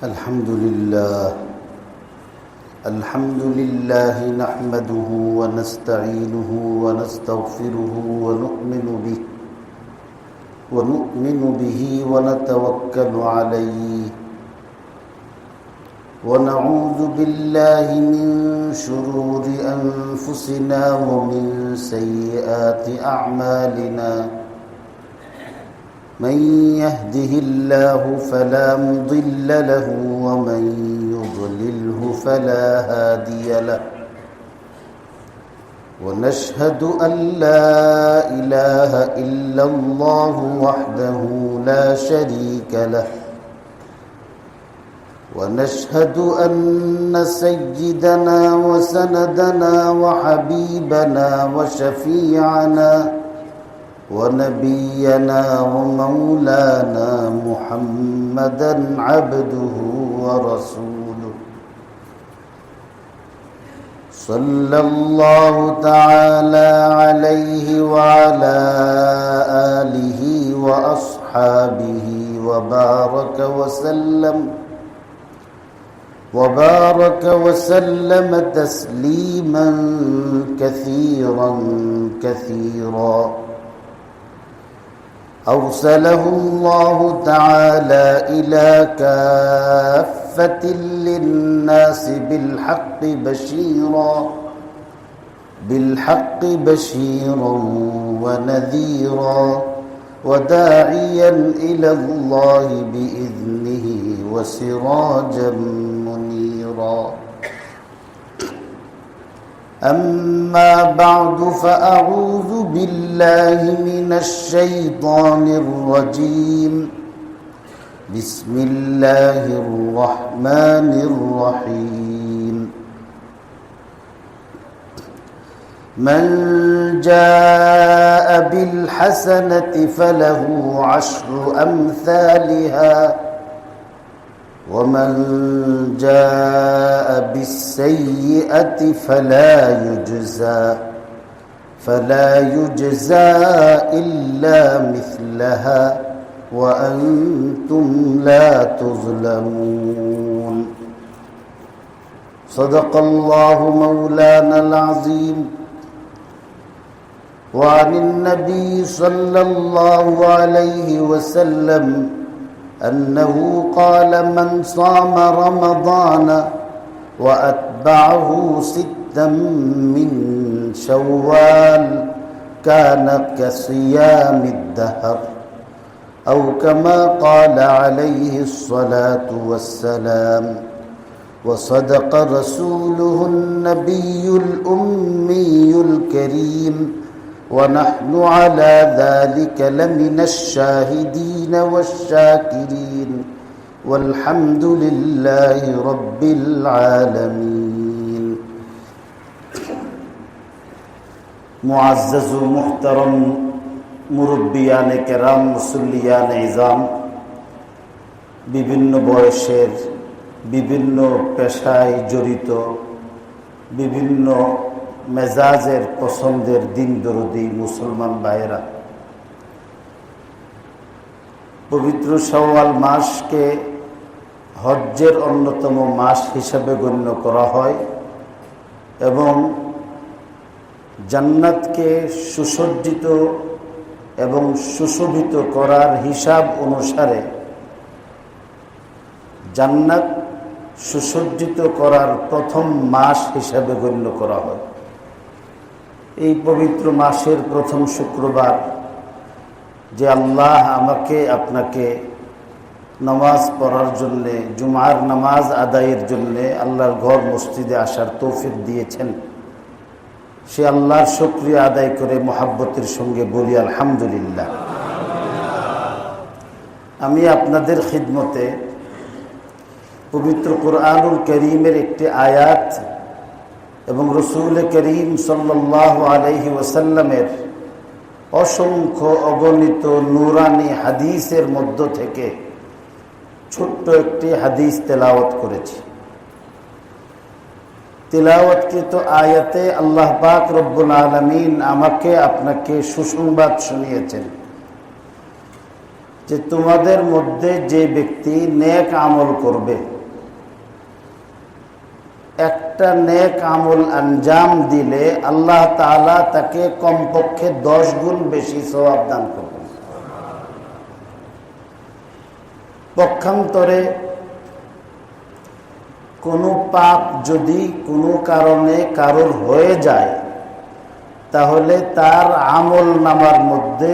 الحمد لله نحمده ونستعينه ونستغفره ونؤمن به ونتوكل عليه ونعوذ بالله من شرور أنفسنا ومن سيئات أعمالنا من يهده الله فلا مضل له ومن يضلله فلا هادي له ونشهد أن لا إله إلا الله وحده لا شريك له ونشهد أن سيدنا وسندنا وحبيبنا وشفيعنا ونبينا ومولانا محمدا عبده ورسوله صلى الله تعالى عليه وعلى آله وأصحابه وبارك وسلم تسليما كثيرا أرسله الله تعالى إلى كافة للناس بالحق بشيرا ونذيرا وداعيا إلى الله بإذنه وسراجا منيرا أما بعد فأعوذ بالله من الشيطان الرجيم بسم الله الرحمن الرحيم من جاء بالحسنة فله عشر أمثالها ومن جاء بالسيئة فلا يجزى إلا مثلها وأنتم لا تظلمون صدق الله مولانا العظيم وعن النبي صلى الله عليه وسلم أنه قال من صام رمضان وأتبعه ستا من شوال كان كصيام الدهر أو كما قال عليه الصلاة والسلام وصدق رسوله النبي الأمي الكريم ونحن على ذلك لمن الشاهدين والشاكرين والحمد لله رب العالمين معزز محترم মুরব্বিয়ান কেরাম মুসল্লিয়ান ইজাম বিভিন্ন বয়সের বিভিন্ন পেশায় জড়িত বিভিন্ন মেজাজের পছন্দের দিন দরদি মুসলমান ভাইয়েরা, পবিত্র শাওয়াল মাসকে হজ্জের অন্যতম মাস হিসাবে গণ্য করা হয় এবং জান্নাতকে সুসজ্জিত এবং সুশোভিত করার হিসাব অনুসারে জান্নাত সুসজ্জিত করার প্রথম মাস হিসাবে গণ্য করা হয়। এই পবিত্র মাসের প্রথম শুক্রবার যে আল্লাহ আমাকে আপনাকে নামাজ পড়ার জন্যে, জুমার নামাজ আদায়ের জন্যে আল্লাহর ঘর মসজিদে আসার তৌফিক দিয়েছেন, সে আল্লাহর শুকরিয়া আদায় করে মহাব্বতের সঙ্গে বলি আলহামদুলিল্লাহ। আমি আপনাদের খিদমতে পবিত্র কুরআনুল কারীমের একটি আয়াত এবং রাসূল করিম সাল্লাল্লাহু আলাইহি ওয়াসাল্লামের অসংখ্য অগণিত নূরানি হাদিসের মধ্য থেকে ছোট্ট একটি হাদিস তেলাওয়াত করেছি। তিলাওয়াতকৃত আয়াতে আল্লাহ পাক রব্বুল আলামিন আমাকে আপনাকে সুসংবাদ শুনিয়েছেন যে তোমাদের মধ্যে যে ব্যক্তি নেক আমল করবে একটা নেক আমল আঞ্জাম দিলে আল্লাহ তাআলা তাকে কমপক্ষে 10 গুণ বেশি সওয়াব দান করবেন। পক্ষান্তরে কোনো পাপ যদি কোনো কারণে কারোর হয়ে যায়, তাহলে তার আমল নামার মধ্যে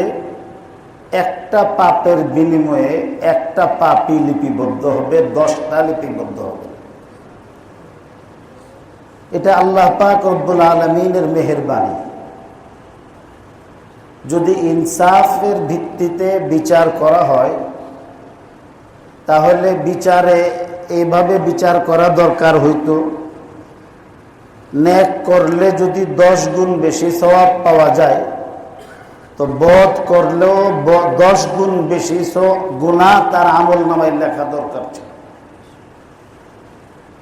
একটা পাপের বিনিময়ে একটা পাপই লিপিবদ্ধ হবে, 10টা লিপিবদ্ধ হবে। এটা আল্লাহ পাক রব্বুল আলামিনের মেহেরবানি। যদি ইনসাফের ভিত্তিতে বিচার করা হয়, তাহলে বিচারে এইভাবে বিচার করা দরকার হইতো, নেক করলে যদি 10 গুণ বেশি সওয়াব পাওয়া যায়, তো বদ করলেও 10 গুণ বেশি গুনাহ তার আমল নামায় লেখা দরকার ছিল।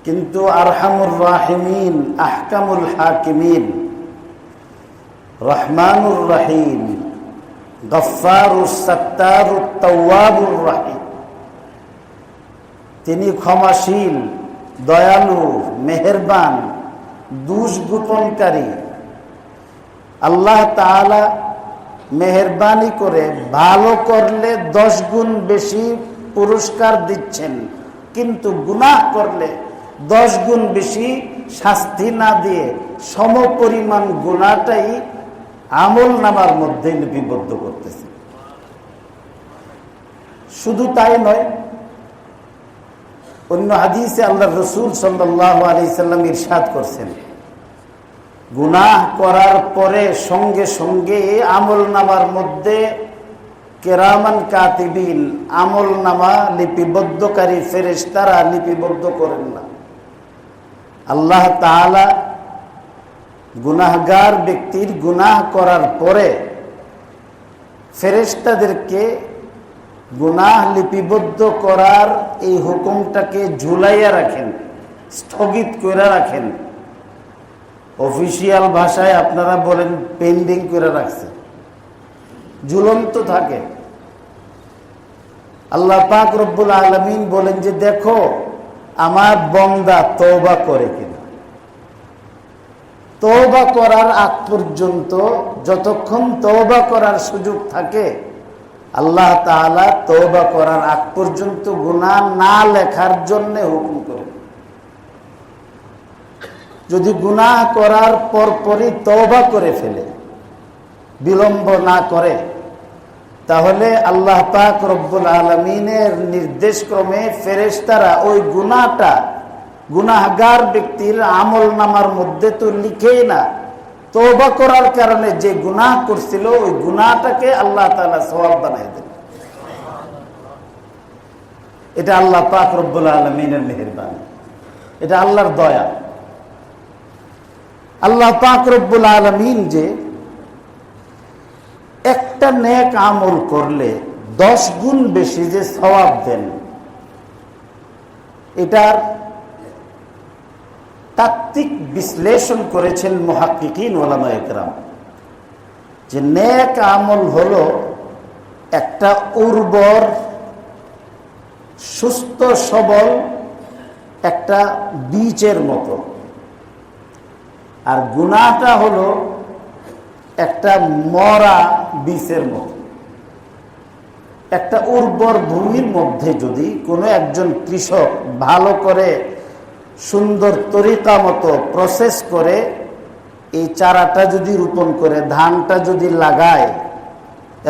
কিন্তু আরহামুর রাহিমিন, আহকামুল হাকিমিন, রহমানুর রহিম, গফফারুস সাত্তারুত তাওয়াবুর রহিম, তিনি ক্ষমাশীল, দয়ালু, মেহেরবান, দোষ গোপনকারী। আল্লাহ তাআলা মেহেরবানি করে ভালো করলে 10 গুণ বেশি পুরস্কার দিচ্ছেন, কিন্তু গুনাহ করলে 10 গুণ বেশি শাস্তি না দিয়ে সমপরিমাণ গুনাহটাই আমল নামার মধ্যে লিপিবদ্ধ করতেছে। শুধু তাই নয়, অন্য হাদিসে আল্লাহর রাসূল সাল্লাল্লাহু আলাইহি সাল্লাম ইরশাদ করছেন, গুনাহ করার পরে সঙ্গে সঙ্গে আমল নামার মধ্যে কেরামান কাতিবিন, আমল নামা লিপিবদ্ধকারী ফেরেশতারা লিপিবদ্ধ করেন না। আল্লাহ তাআলা গুনাহগার ব্যক্তির গুনাহ করার পরে ফেরেশতাদেরকে গুনাহ লিপিবদ্ধ করার এই হুকুমটাকে ঝুলাইয়া রাখেন, স্থগিত করে রাখেন। অফিসিয়াল ভাষায় আপনারা বলেন পেন্ডিং করে রাখছে, ঝুলন্ত থাকে। আল্লাহ পাক রব্বুল আলামিন বলেন যে দেখো আমার বান্দা তওবা করে কিনা। তওবা করার আগ পর্যন্ত, যতক্ষণ তওবা করার সুযোগ থাকে, আল্লাহ তাআলা তওবা করার আগ পর্যন্ত গুনাহ না লেখার জন্য হুকুম করেন। যদি গুনাহ করার পরপরই তওবা করে ফেলে, বিলম্ব না করে, তাহলে আল্লাহ পাক রব্বুল আলামিনের নির্দেশ ক্রমে ফেরেশতারা ওই গুনাহটা গুনাহগার ব্যক্তির আমল নামার মধ্যে তো লিখেই না, তওবা করার কারণে যে গুনাহ করছিল ওই গুনাহটাকে আল্লাহ তাআলা সওয়াব বানায় দেন। এটা আল্লাহ পাক রব্বুল আলামিনের মেহেরবানি, এটা আল্লাহর দয়া। আল্লাহ পাক রব্বুল আলামিন যে একটা নেক আমল করলে 10 গুণ বেশি যে সওয়াব দেন, এটার তাত্ত্বিক বিশ্লেষণ করেছেন মুহাক্কিকিন উলামায়ে কেরাম, যে নেক আমল হলো একটা উর্বর, সুস্থ সবল একটা বীজের মতো, আর গুনাহটা হলো একটা মরা বীজের মতো। একটা উর্বর ভূমির মধ্যে যদি কোনো একজন কৃষক ভালো করে সুন্দর তরিকা মতো প্রসেস করে এই চারাটা যদি রোপণ করে, ধানটা যদি লাগায়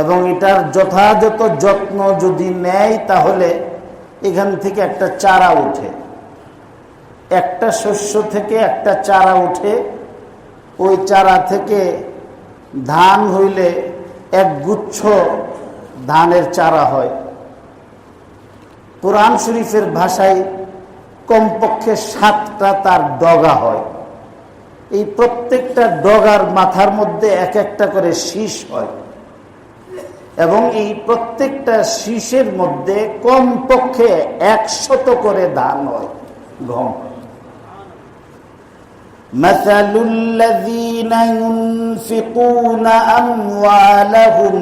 এবং এটার যথাযথ যত্ন যদি নেয়, তাহলে এখান থেকে একটা চারা উঠে। একটা শস্য থেকে একটা চারা উঠে, ওই চারা থেকে ধান হইলে এক গুচ্ছ ধানের চারা হয়। কোরআন শরীফের ভাষায় কমপক্ষে 7টা তার ডগা হয়। এই প্রত্যেকটা ডগার মাথার মধ্যে এক একটা করে শীষ হয়, এবং এই প্রত্যেকটা শীষের মধ্যে কমপক্ষে 100 করে ধান হয়, গম। مثل الذين ينفقون أموالهم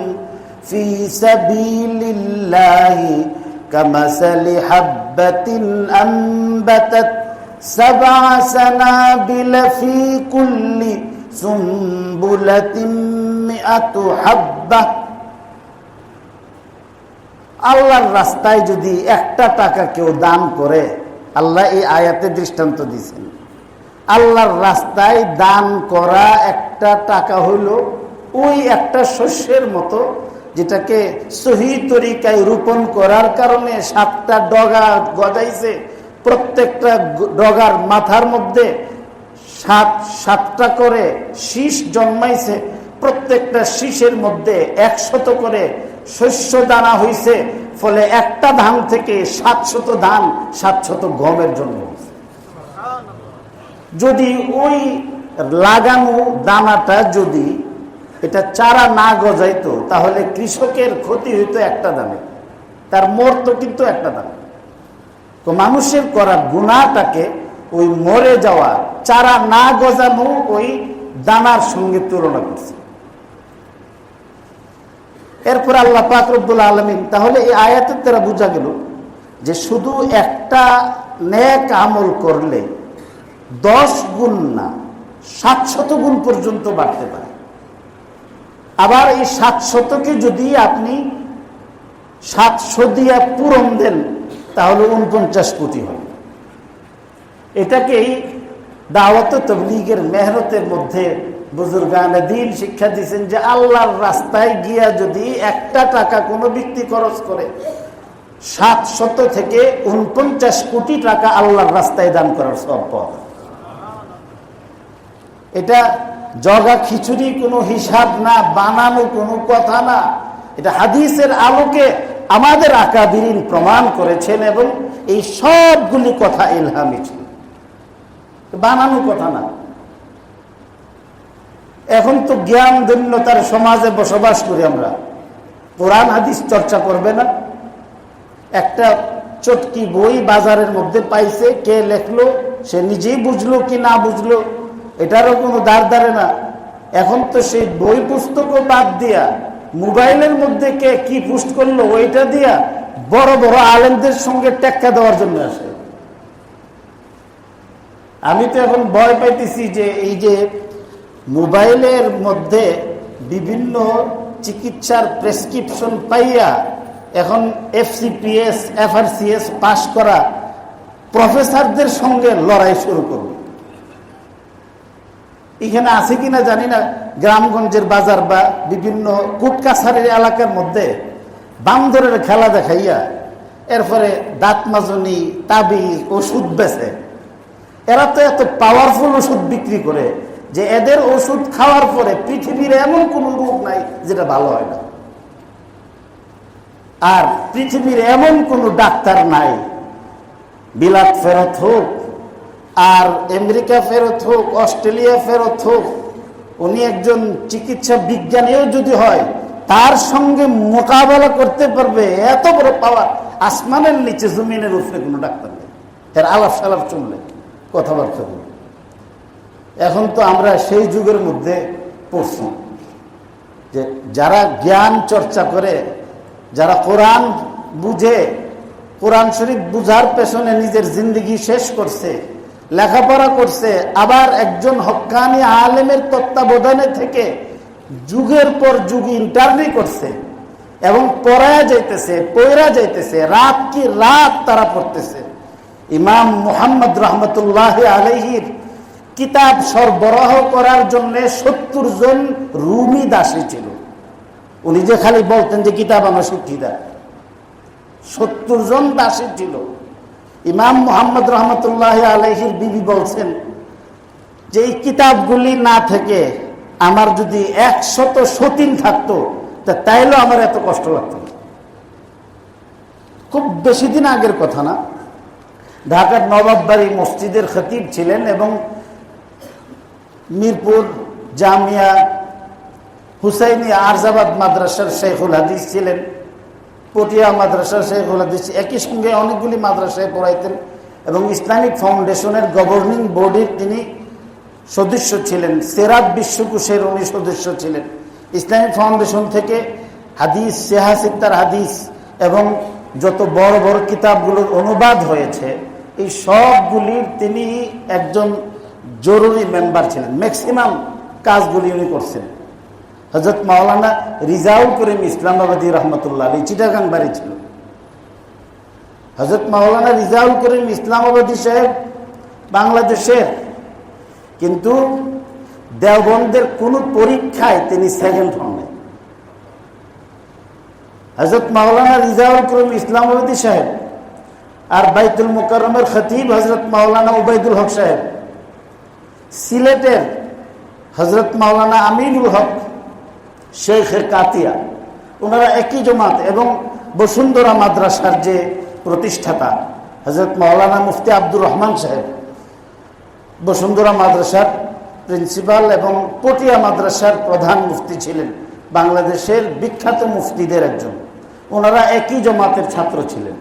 في سبيل الله كمثل حبة أنبتت সাবআ সানাবিল ফি কুল্লি সুমবুলাতিন মিআতু হাব্বা। আল্লাহর রাস্তায় যদি একটা টাকা কেউ দান করে, আল্লাহ এই আয়াতে দৃষ্টান্ত দিয়েছেন, আল্লাহর রাস্তায় দান করা একটা টাকা হইল ওই একটা শস্যের মতো, যেটাকে সহি তরিকায় রোপণ করার কারণে 7টা ডগা গজাইছে, প্রত্যেকটা ডগার মাথার মধ্যে 7টা করে শীষ জন্মাইছে, প্রত্যেকটা শীষের মধ্যে 100 করে শস্য দানা হইছে, ফলে একটা ধান থেকে 700 ধান 700 গমের জন্য। যদি ওই লাগানো দানাটা যদি এটা চারা না গজাইতো, তাহলে কৃষকের ক্ষতি হইতো একটা দানে, তার মরতো কিন্তু একটা দানে। তো মানুষের করা গুনাহটাকে ওই মরে যাওয়া চারা না গজানো ওই দানার সঙ্গে তুলনা করছে। এরপর আল্লাহ পাক রব্বুল আলামিন, তাহলে এই আয়াতের দ্বারা বোঝা গেল যে শুধু একটা নেক আমল করলে 10 গুণ না 700 গুণ পর্যন্ত বাড়তে পারে। আবার এই 700কে যদি আপনি 700 দিয়ে পূরণ দেন, তাহলে 49 কোটি হবে। এটাকেই দাওয়াত তাবলীগের মেহনতের মধ্যে বুজুর্গানে দ্বীন শিক্ষা দিয়েছেন যে আল্লাহর রাস্তায় গিয়া যদি একটা টাকা কোনো ব্যক্তি খরচ করে, 700 থেকে 49 কোটি টাকা আল্লাহর রাস্তায় দান করার সওয়াব পাওয়া যায়। এটা জগা খিচুড়ি কোনো হিসাব না, বানানো কোনো কথা না, এটা হাদিসের আলোকে আমাদের আকাবিরিন প্রমাণ করেছেন, এবং এই সবগুলি কথা ইলহামি ছিল, বানানো কথা না। এখন তো জ্ঞান দৈন্যতার সমাজে বসবাস করি আমরা, কোরআন হাদিস চর্চা করবে না। একটা চটকি বই বাজারের মধ্যে পাইছে, কে লেখলো সে নিজেই বুঝলো কি না বুঝলো এটারও কোনো ধারে না। এখন তো সেই বই পুস্তকও বাদ দিয়া মোবাইলের মধ্যে কে কি পোস্ট করলো ওইটা দিয়া বড় বড় আলেমদের সঙ্গে টেক্কা দেওয়ার জন্য আসে। আমি তো এখন ভয় পাইতেছি যে এই যে মোবাইলের মধ্যে বিভিন্ন চিকিৎসার প্রেসক্রিপশন পাইয়া এখন FCPS FRCS পাশ করা প্রফেসরদের সঙ্গে লড়াই শুরু করবে। এখানে আছে কিনা জানি না, গ্রামগঞ্জের বাজার বা বিভিন্ন কোর্ট কাছারির এলাকার মধ্যে বান্দরের খেলা দেখাইয়া এরপরে দাঁত মাজনি, তাবিজ, ওষুধ বেচে। এরা তো এত পাওয়ারফুল ওষুধ বিক্রি করে যে এদের ওষুধ খাওয়ার পরে পৃথিবীর এমন কোন রোগ নাই যেটা ভালো হয় না, আর পৃথিবীর এমন কোন ডাক্তার নাই, বিলাত ফেরত হোক আর আমেরিকা ফেরত হোক, অস্ট্রেলিয়া ফেরত হোক, উনি একজন চিকিৎসা বিজ্ঞানীও যদি হয়, তার সঙ্গে মোকাবেলা করতে পারবে এত বড় পাওয়ার আসমানের নিচে জমিনের উপরে কোনো ডাক্তার নেই। এর আলাপ সালাপ চললে কথাবার্তা বলি। এখন তো আমরা সেই যুগের মধ্যে পড়ছি যে যারা জ্ঞান চর্চা করে, যারা কোরআন বুঝে, কোরআন শরীফ বুঝার পেছনে নিজের জিন্দগি শেষ করছে, লেখাপড়া করছে, আবার একজন হক্কানি আলেমের তত্ত্বাবধানে থেকে যুগের পর যুগ ইন্টারনি করছে এবং পড়া যাইতেছে, রাত কি রাত তারা পড়তেছে। ইমাম মুহাম্মদ রহমতুল্লাহ আলাইহির কিতাব সরবরাহ করার জন্য 70 জন রুমি দাসী ছিল। উনি যে খালি বলতেন যে কিতাব আমার শিক্ষিতা, 70 জন দাসী ছিল। ইমাম মুহাম্মদ রহমতুল্লাহ আলাইহির বিবি বলছেন যে এই কিতাবগুলি না থেকে আমার যদি 100 সতীন থাকতো তাইলেও আমার এত কষ্ট লাগতো না। খুব বেশি দিন আগের কথা না, ঢাকার নবাববাড়ি মসজিদের খতিব ছিলেন এবং মিরপুর জামিয়া হুসাইনি আরজাবাদ মাদ্রাসার শেখুল হাদিস ছিলেন, পটিয়া মাদ্রাসার শেখুল হাদিস, একই সঙ্গে অনেকগুলি মাদ্রাসায় পড়াইতেন এবং ইসলামিক ফাউন্ডেশনের গভর্নিং বডির তিনি সদস্য ছিলেন। সেরাত বিশ্বকোষের উনি সদস্য ছিলেন। ইসলামিক ফাউন্ডেশন থেকে হাদিস, সিহাহ সিত্তার হাদিস এবং যত বড় বড় কিতাবগুলোর অনুবাদ হয়েছে এই সবগুলির তিনি একজন জরুরি মেম্বার ছিলেন। ম্যাক্সিমাম কাজগুলি উনি করছেন। হযরত মাওলানা রিজাউল করিম ইসলামাবাদী রহমতুল্লাহ আলাইহি চিটাগাং বাড়ি ছিল। হযরত মাওলানা রিজাউল করিম ইসলামাবাদী সাহেব বাংলাদেশের, কিন্তু দেওবন্দের কোন পরীক্ষায় তিনি সেকেন্ড হন নাই। হযরত মাওলানা রিজাউল করিম ইসলামাবাদী সাহেব আর বাইতুল মুকাররমের খতিব হযরত মাওলানা উবাইদুল হক সাহেব, সিলেটের হযরত মাওলানা আমিনুল হক শেখের কাতিয়া, ওনারা একই জমাত, এবং বসুন্ধরা মাদ্রাসার যে প্রতিষ্ঠাতা হযরত মাওলানা মুফতি আব্দুর রহমান সাহেব, বসুন্ধরা মাদ্রাসার প্রিন্সিপাল এবং পটিয়া মাদ্রাসার প্রধান মুফতি ছিলেন, বাংলাদেশের বিখ্যাত মুফতিদের একজন। ওনারা একই জমাতের ছাত্র ছিলেন।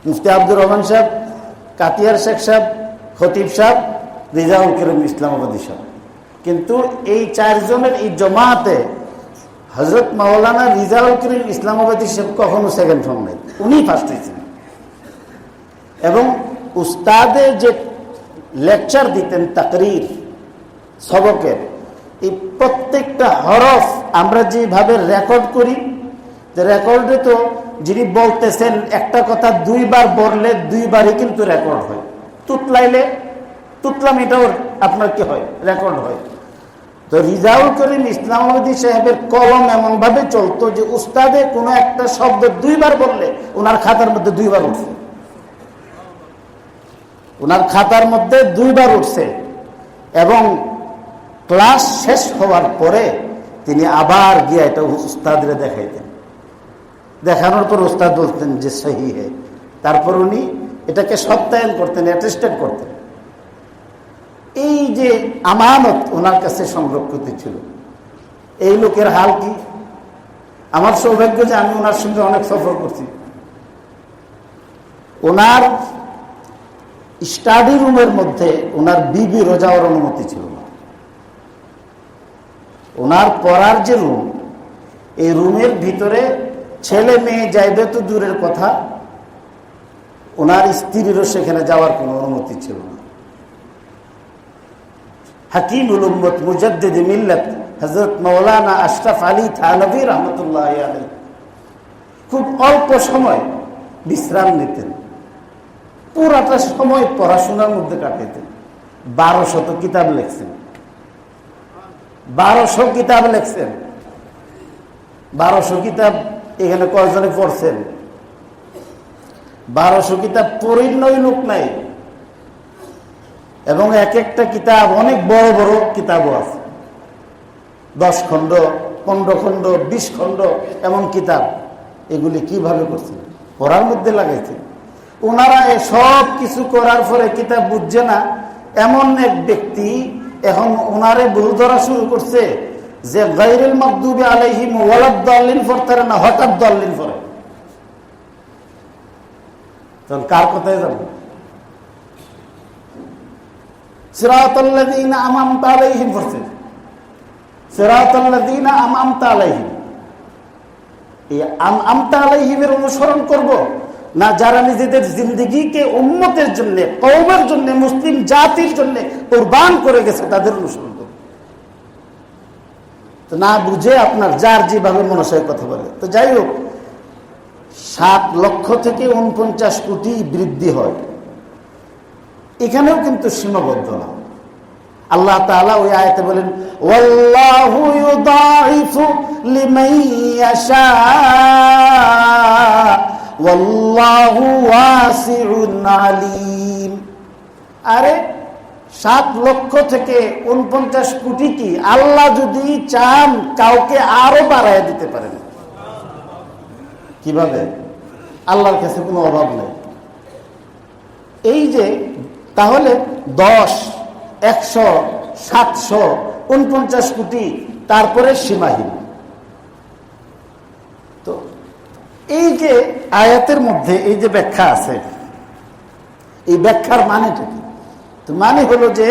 মুফতি আব্দুর রহমান সাহেব, কাতিয়ার শেখ সাহেব, খতিব সাহেব, রিজাউল করিম ইসলামাবাদী সাহেব। কিন্তু এই চারজনের এই জমাতে হযরত মাওলানা রিজাউল করিম ইসলামাবাদী সাহেব কখনো সেকেন্ড হন নাই, উনি ফার্স্ট হয়েছেন। এবং উস্তাদে যে লেকচার দিতেন তাকরীর সবকের, এই প্রত্যেকটা হরফ আমরা যেভাবে রেকর্ড করি, যে রেকর্ডে তো যিনি বলতেছেন একটা কথা দুইবার বললে দুইবারই কিন্তু রেকর্ড হয়, তুতলাইলে তুতলামিটাও আপনার কি হয়, রেকর্ড হয়। তো রিজাউল করিম ইসলামাবাদী সাহেবের কলম এমন ভাবে চলতো যে উস্তাদে কোনো একটা শব্দ দুইবার বললে ওনার খাতার মধ্যে দুইবার উঠছে, ওনার খাতার মধ্যে দুইবার উঠছে। এবং ক্লাস শেষ হওয়ার পরে তিনি আবার গিয়ে এটা উস্তাদরে দেখাইতেন, দেখানোর পর উস্তাদ বলতেন যে সহি হে, তারপর উনি এটাকে সত্যায়ন করতেন, অ্যাটেস্টেড করতেন। এই যে আমানত ওনার কাছে সংরক্ষিত ছিল। এই লোকের হাল কি? আমার সৌভাগ্য যে আমি ওনার সঙ্গে অনেক সফর করছি। ওনার স্টাডি রুমের মধ্যে ওনার বিবির যাওয়ার অনুমতি ছিল না। ওনার পড়ার যে রুম, এই রুমের ভিতরে ছেলে মেয়ে যাইবে তো দূরের কথা, ওনার স্ত্রীরও সেখানে যাওয়ার কোনো অনুমতি ছিল না। হাকিমুল উম্মত মুজাদ্দিদ মিল্লাত হযরত মাওলানা আশরাফ আলী থানভী রহমতুল্লাহ আলাইহি খুব অল্প সময় বিশ্রাম নিতেন, পুরাটা সময় পড়াশোনার মধ্যে কাটাইতেন। 1200 কিতাব লিখছেন, 1200 কিতাব লিখছেন। 1200 কিতাব এখানে কয়জনে পড়ছেন? 1200 কিতাব পরিণয় লোক নাই। এবং এক একটা কিতাব অনেক বড় বড় কিতাবও আছে, 10 খণ্ড, 15 খণ্ড, 20 খণ্ড এমন কিতাব। এগুলি কিভাবে করছেন? পড়ার মধ্যে লাগাইছেন। ওনারা সব কিছু করার পরে কিতাব বুঝছে না এমন এক ব্যক্তি এখন ওনারে ভুল ধরা শুরু করছে যে গায়রুল মাগদুবি আলাইহিম ওয়ালাদ-দাল্লিন পড়তে না, হঠাৎ দাল্লিন পড়ে। তাহলে কার কথায় যাব? সিরাতাল্লাযীনা আন'আমতা আলাইহিম পড়ছে, সিরাতাল্লাযীনা আন'আমতা আলাইহিম। এই আন'আমতা আলাইহিমের অনুসরণ করব না যারা নিজেদের জিন্দেগিকে উম্মতের জন্য, কওমের জন্য, মুসলিম জাতির জন্য কুরবান করে গেছে তাদের অনুসরণ করব? তো না বুঝে আপনার যার যেভাবে মনসায় কথা বলে। তো যাই হোক, 7 লক্ষ থেকে 49 কোটি বৃদ্ধি হয়, এখানেও কিন্তু সীমাবদ্ধ না। আল্লাহ তাআলা ওই আয়াতে বলেন ওয়াল্লাহু ইউদাইফু লিমান ইয়াশা ওয়াল্লাহু ওয়াসিউন আলীম। আরে 7 লক্ষ থেকে 49 কোটি কি আল্লাহ যদি চান কাউকে আরো বাড়ায় দিতে পারেন। কিভাবে? আল্লাহর কাছে কোনো অভাব নেই। এই যে তাহলে 10, 100, 700, 49 কোটি, তারপরে সীমাহীন। তো এই যে আয়াতের মধ্যে এই যে ব্যাখ্যা আছে, এই ব্যাখ্যার মানেটা কি? তো মানে হলো যে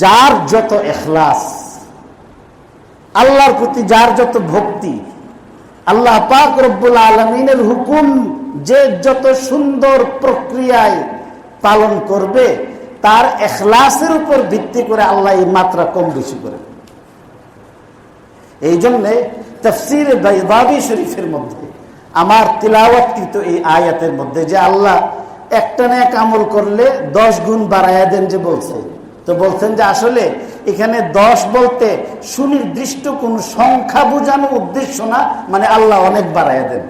যার যত ইখলাস, আল্লাহর প্রতি যার যত ভক্তি, আল্লাহ পাক রব্বুল আলামিনের হুকুম যে যত সুন্দর প্রক্রিয়ায় পালন করবে তার ইখলাসের উপর ভিত্তি করে আল্লাহ এই মাত্রা কম বেশি করে। এই জন্যে তাফসীর বাইদাবী শরীফের মধ্যে আমার তিলাওয়াতকৃত এই আয়াতের মধ্যে যে আল্লাহ একটা নেক আমল করলে 10 গুণ বাড়ায়া দেন যে বলছে, তো বলছেন যে আসলে এখানে 10 বলতে সুনির্দিষ্ট কোন সংখ্যা বোঝানো উদ্দেশ্য না, মানে আল্লাহ অনেক বাড়ায়া দেন,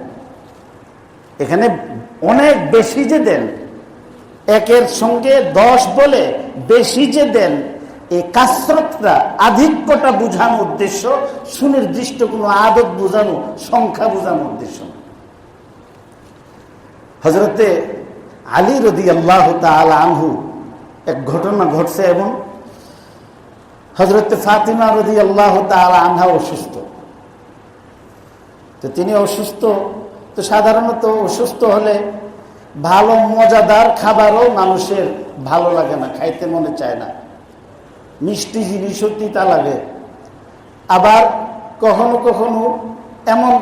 এখানে অনেক বেশি যে দেন, একের সঙ্গে 10 বলে বেশি যে দেন, এই কাসরতটা আধিক্যটা বোঝানো উদ্দেশ্য, সুনির্দিষ্ট কোনো আদত বোঝানো সংখ্যা বোঝানো উদ্দেশ্য। হযরতে আলী রাদিয়াল্লাহু তাআলা আনহু এক ঘটনা ঘটছে এবং হযরতে ফাতিমা রাদিয়াল্লাহু তাআলা আনহা অসুস্থ। তো তিনি অসুস্থ, তো সাধারণত অসুস্থ হলে ভালো মজাদার খাবারও মানুষের ভালো লাগে না, খাইতে মনে চায় না, মিষ্টি জিনিসও তিতা লাগে। আবার কখনো কখনো এমন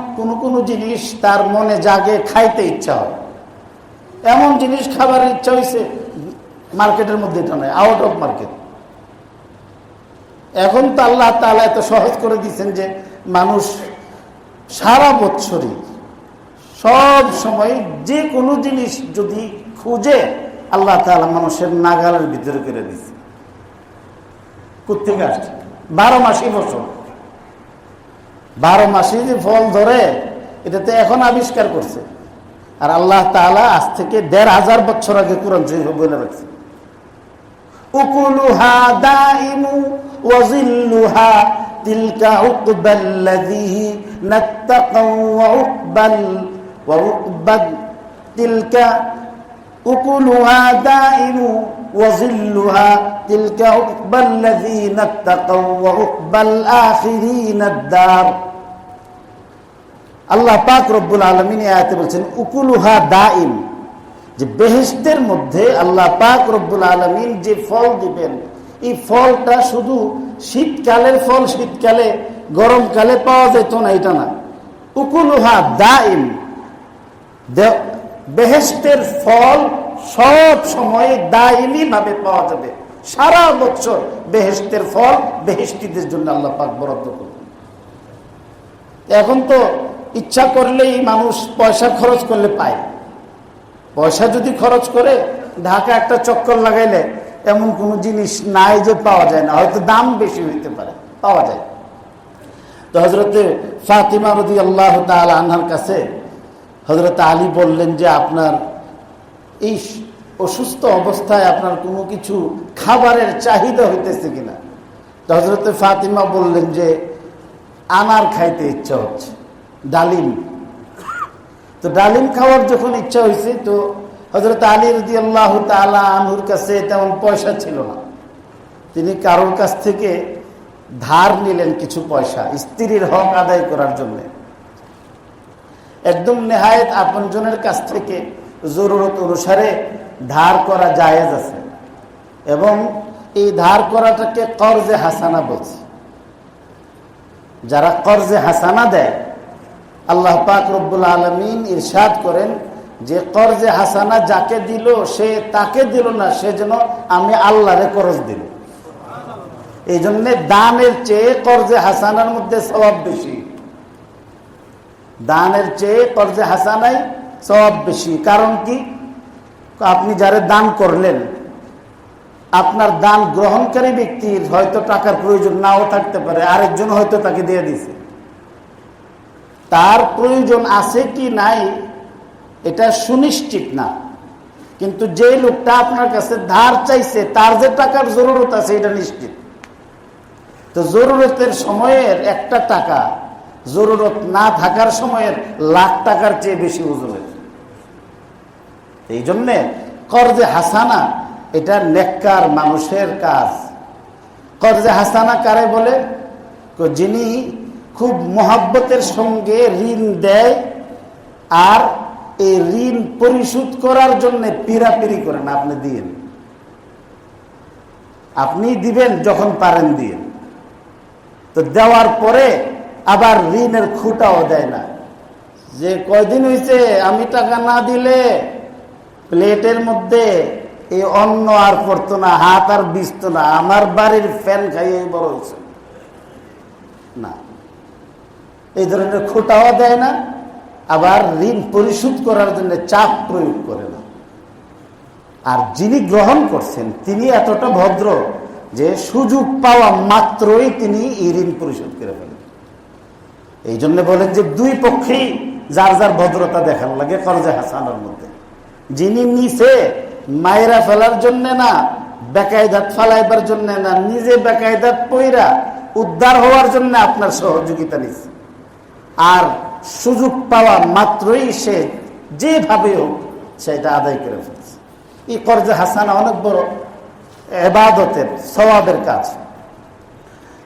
কোনো জিনিস তার মনে জাগে, খাইতে ইচ্ছা হয়, এমন জিনিস খাবার ইচ্ছা হয়েছে মার্কেটের মধ্যে, এটা নয়, আউট অফ মার্কেট। এখন তো আল্লাহ তাআলা এত সহজ করে দিচ্ছেন যে মানুষ সারা বছরই সব সময় যে কোনো জিনিস যদি খুঁজে আল্লাহ তাআলা মানুষের নাগালের ভিতরে করে দিচ্ছে। কোত্থেকে আসছে? 12 মাসই ফসল, 12 মাসে যে ফল ধরে এটা তো এখন আবিষ্কার করছে। আর আল্লাহ তাআলা আজ থেকে 1500 বছর আগে কোরআন শরীফে বলে রাখছে, উকুলুহা দাইমু ওয়া যিল্লুহা তিলকা উকবাল্লাযীনা তাকাউ ওয়া উকবাল তিলকা উকুলুহা দাইমু ওয়া যিল্লুহা তিলকা উকবাল্লাযীনা তাকাউ ওয়া উকবাল আখিরিনাদ দার। আল্লাহ পাক রব্বুল আলামিন এই আয়াতে বলছেন উকুলুহা দাইম, যে বেহেশতের মধ্যে আল্লাহ পাক রব্বুল আলামিন যে ফল দিবেন, এই ফলটা শুধু শীতকালের ফল শীতকালে, গরমকালে পাওয়া যেত না, এটা না। উকুলুহা দাইম, বেহেশতের ফল সব সময় দাইমি ভাবে পাওয়া যাবে, সারা বছর বেহেশতের ফল বেহেশতীদের জন্য আল্লাহ পাক বরাদ্দ করবেন। এখন তো ইচ্ছা করলেই মানুষ পয়সা খরচ করলে পায়, পয়সা যদি খরচ করে ঢাকা একটা চক্কর লাগাইলে এমন কোনো জিনিস নাই যে পাওয়া যায় না, হয়তো দাম বেশি হইতে পারে, পাওয়া যায়। তো হযরতে ফাতিমা রাদিয়াল্লাহু তাআলা আনহার কাছে হযরত আলী বললেন যে আপনার এই অসুস্থ অবস্থায় আপনার কোনো কিছু খাবারের চাহিদা হইতেছে কিনা। তো হযরতে ফাতিমা বললেন যে আনার খাইতে ইচ্ছা হচ্ছে, ডালিম। তো ডালিম খাওয়ার যখন ইচ্ছা হয়েছে, তো হযরত আলী রাদিয়াল্লাহু তাআলা আনহুর কাছে তেমন পয়সা ছিল না, তিনি কারোর কাছ থেকে ধার নিলেন কিছু পয়সা স্ত্রীর হক আদায় করার জন্য। একদম নেহায়েত আপনজনের কাছ থেকে জরুরত অনুসারে ধার করা জায়েজ আছে, এবং এই ধার করাটাকে কর্জে হাসানা বলছে। যারা কর্জে হাসানা দেয়, আল্লাহ পাক রব্বুল আলামিন ইরশাদ করেন যে কর্জে হাসানা যাকে দিল সে তাকে দিল না, সে যেন আমি আল্লাহরে কর্জ দিল। এই জন্য দানের চেয়ে কর্জে হাসানার মধ্যে সওয়াব বেশি, দানের চেয়ে কর্জে হাসানায় সওয়াব বেশি। কারণ কি? আপনি যারা দান করলেন, আপনার দান গ্রহণকারী ব্যক্তির হয়তো টাকার প্রয়োজন নাও থাকতে পারে, আরেকজন হয়তো তাকে দিয়ে দিছে, তার প্রয়োজন আছে কি নাই এটা সুনিশ্চিত না, কিন্তু যে লোকটা আপনার কাছে ধার চাইছে তার যে টাকার জরুরত আছে এটা নিশ্চিত। তো জরুরতের সময়ের একটা টাকা জরুরত না থাকার সময়ের লাখ টাকার চেয়ে বেশি ওজনের। এই জন্যে কর্জে হাসানা এটা নেককার মানুষের কাজ। কর্জে হাসানা কারে বলে? যিনি খুব মহব্বতের সঙ্গে ঋণ দেয় আর এই ঋণ পরিশোধ করার জন্য পিরাপিরি করেন। আপনি দিয়েন, আপনি দিবেন যখন পারেন দিয়েন, তো দেওয়ার পরে আবার ঋণের খুঁটাও দেয় না, যে কয়দিন হয়েছে আমি টাকা না দিলে প্লেটের মধ্যে এই অন্ন আর পড়তো না, হাত আর বিছতো না, আমার বাড়ির ফ্যান খাইয়ে বড় হয়েছে না। এই ধরনের খোটাও দেয় না, আবার ঋণ পরিশোধ করার জন্য চাপ প্রয়োগ করে না। আর যিনি গ্রহণ করছেন তিনি এতটা ভদ্র যে সুযোগ পাওয়া মাত্রই তিনি এই ঋণ পরিশোধ করে ফেলেন। এই জন্য বলেন যে দুই পক্ষেই যার যার ভদ্রতা দেখার লাগে কর্জে হাসানের মধ্যে। যিনি নিচে মায়েরা ফেলার জন্য না, বেকায়দাত ফালাইবার জন্য না, নিজে বেকায়দাত পইরা উদ্ধার হওয়ার জন্য আপনার সহযোগিতা নিচ্ছে, আর সুযোগ পাওয়া মাত্রই সে যেভাবে হোক সেটা আদায় করে ফেলছে। এই কর্জে হাসানা অনেক বড় ইবাদতের সওয়াবের কাজ।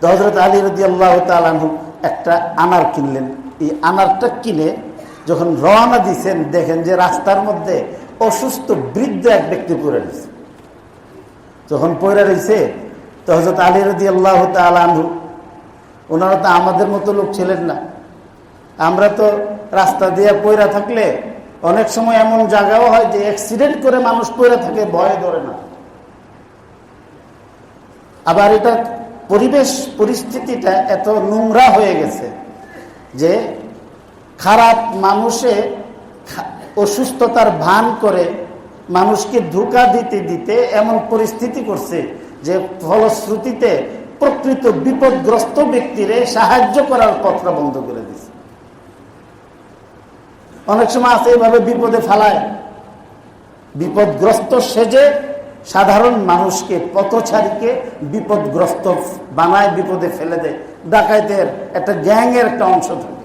তো হযরত আলী রাদিয়াল্লাহু তাআলা আনহু একটা আনার কিনলেন। এই আনারটা কিনে যখন রওনা দিয়েছেন, দেখেন যে রাস্তার মধ্যে অসুস্থ বৃদ্ধ এক ব্যক্তি পড়ে রয়েছে। যখন পড়ে রয়েছে তো হযরত আলী রাদিয়াল্লাহু তাআলা আনহু, ওনারা তো আমাদের মতো লোক ছিলেন না। আমরা তো রাস্তা দিয়ে পড়ে থাকলে অনেক সময় এমন জায়গাও হয় যে অ্যাক্সিডেন্ট করে মানুষ পড়ে থাকে, ভয়ে ধরে না। আবার এটা পরিবেশ পরিস্থিতিটা এত নোংরা হয়ে গেছে যে খারাপ মানুষে অসুস্থতার ভান করে মানুষকে ধোঁকা দিতে দিতে এমন পরিস্থিতি করছে যে ফলশ্রুতিতে প্রকৃত বিপদগ্রস্ত ব্যক্তিরে সাহায্য করার পথটা বন্ধ করে দিচ্ছে। অনেক সময় আছে এইভাবে বিপদে ফেলায়, বিপদগ্রস্ত সেজে সাধারণ মানুষকে, পথচারীকে বিপদগ্রস্ত বানায়, বিপদে ফেলে দেয়। ডাকাইতের একটা গ্যাংয়ের একটা অংশ থাকে।